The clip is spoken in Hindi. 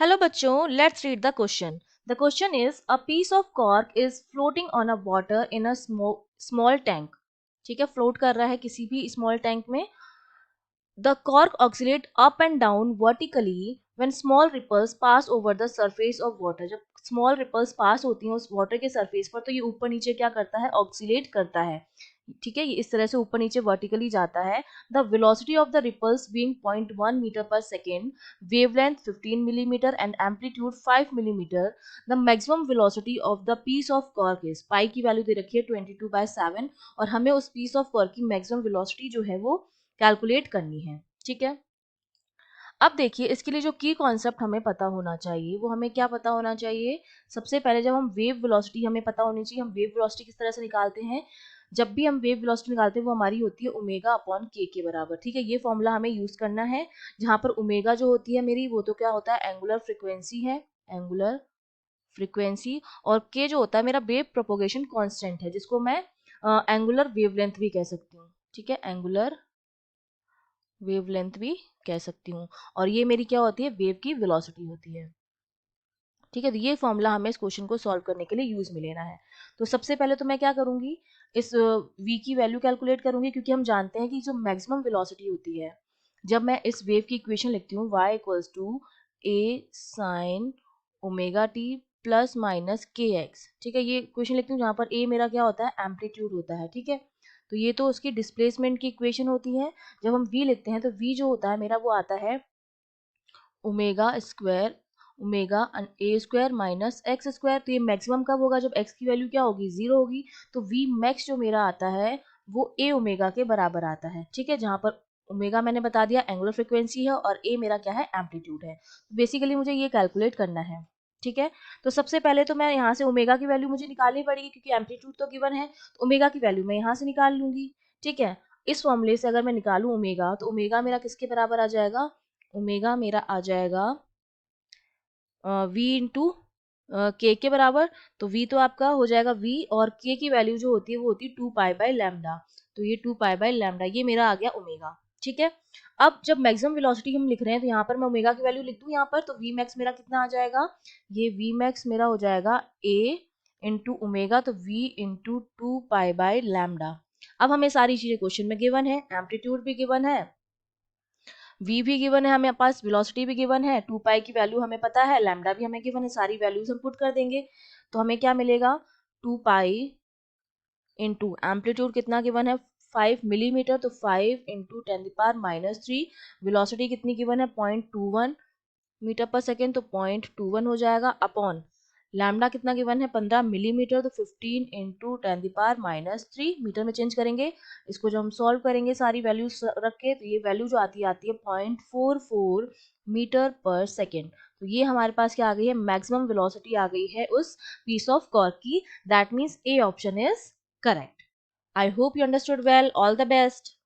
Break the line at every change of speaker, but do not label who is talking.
हेलो बच्चों, let's read the question. The question is a piece of cork is floating on a water in a small tank. ठीक है, फ्लोट कर रहा है किसी भी स्मॉल टैंक में. The cork oscillate up and down vertically when small ripples pass over the surface of water. जब स्मॉल रिपल्स पास होती हैं उस वाटर के सरफेस पर तो ये ऊपर नीचे क्या करता है, ऑक्सिलेट करता है. ठीक है, ये इस तरह से ऊपर नीचे वर्टिकली जाता है. The velocity of the ripples being 0.1 metre per second, wavelength 15 millimeter and amplitude 5 millimeter. The maximum velocity of the piece of cork is, पाई की वैल्यू दे रखी है 22/7 और हमें उस पीस ऑफ कॉर्क की मैक्सिमम वेलोसिटी जो है वो कैलकुलेट करनी है. ठीक है, अब देखिए इसके लिए जो की कॉन्सेप्ट हमें पता होना चाहिए वो हमें क्या पता होना चाहिए. सबसे पहले जब हम वेव वेलोसिटी हमें पता होनी चाहिए. हम वेव वेलोसिटी किस तरह से निकालते हैं, जब भी हम वेव वेलोसिटी निकालते हैं वो हमारी होती है ओमेगा अपॉन के बराबर. ठीक है, ये फॉर्मूला हमें यूज करना है जहां पर ओमेगा जो होती है मेरी वो तो क्या होता है, एंगुलर फ्रीक्वेंसी है, एंगुलर फ्रीक्वेंसी. और के जो होता है मेरा वेव प्रोपोगेशन कांस्टेंट है जिसको मैं एंगुलर वेवलेंथ भी कह सकती हूँ. ठीक है, एंगुलर वेवलेंथ भी कह सकती हूँ. और ये मेरी क्या होती है, वेव की वेलोसिटी होती है. ठीक है, तो ये फॉर्मूला हमें इस क्वेश्चन को सॉल्व करने के लिए यूज में लेना है. तो सबसे पहले तो मैं क्या करूंगी, इस v की वैल्यू कैलकुलेट करूंगी क्योंकि हम जानते हैं कि जो मैक्सिमम वेलोसिटी होती है जब मैं इस वेव की इक्वेशन लिखती हूँ y equals to a sine omega t plus minus k x. ठीक है, ये इक्वेशन लिखती हूँ जहाँ पर a मेरा क्या होता है, एम्पलीट्यूड होता है. ठीक है, तो ये तो उसकी डिस्प्लेसमेंट की इक्वेशन होती है. जब हम v लिखते हैं तो v जो होता है मेरा वो आता है omega square, omega A square minus x square. तो ये मैक्सिमम कब होगा, जब एक्स की वैल्यू क्या होगी, जीरो होगी. तो वी मैक्स जो मेरा आता है वो ए ओमेगा के बराबर आता है. ठीक है, जहां पर ओमेगा मैंने बता दिया एंगुलर फ्रीक्वेंसी है और ए मेरा क्या है, एम्पलीट्यूड है. बेसिकली मुझे ये कैलकुलेट करना है. ठीक है, तो सबसे पहले तो मैं यहाँ से ओमेगा की वैल्यू मुझे निकालनी पड़ेगी क्योंकि एम्पलीट्यूड तो गिवन है. तो ओमेगा की वैल्यू मैं यहाँ से निकाल लूंगी. ठीक है, इस फॉर्मूले से अगर मैं निकालूं ओमेगा तो ओमेगा मेरा किसके बराबर आ जाएगा, ओमेगा मेरा आ जाएगा v इंटू के बराबर. तो v तो आपका हो जाएगा v और k की वैल्यू जो होती है वो होती है 2 पाई बाई लैम्डा. तो ये 2 पाई बाई लैम्डा ये मेरा आ गया ओमेगा. ठीक है, अब जब मैक्सिमम वेलोसिटी हम लिख रहे हैं तो यहाँ पर मैं ओमेगा की वैल्यू लिख दूँ यहाँ पर. तो v मैक्स मेरा कितना आ जाएगा, ये v मैक्स मेरा हो जाएगा a इंटू ओमेगा, तो v into 2 pi by lambda. अब हमें सारी चीजें क्वेश्चन में गिवन है, एम्पलीट्यूड भी गिवन है, v भी गिवन है हमें पास, वेलोसिटी भी गिवन है, 2 पाई की वैल्यू हमें पता है, लैम्डा भी हमें गिवन है. सारी वैल्यूज हम पुट कर देंगे तो हमें क्या मिलेगा, 2 पाई इंटू एम्पलीट्यूड कितना गिवन है 5 मिलीमीटर, तो 5 इंटू 10⁻³ वेलोसिटी कितनी गिवन है 0.21 मीटर पर सेकेंड, तो 0.21 हो जाएगा अपॉन लैम्डा कितना गिवन है 15 मिलीमीटर, तो 15 इंटू 10⁻³ मीटर में चेंज करेंगे. इसको जब हम सॉल्व करेंगे सारी वैल्यूज रख के तो ये वैल्यू जो आती है 0.44 मीटर पर सेकेंड. तो ये हमारे पास क्या आ गई है, मैक्सिमम वेलोसिटी आ गई है उस पीस ऑफ कॉर्क की. That means A option is correct. I hope you understood well. All the best.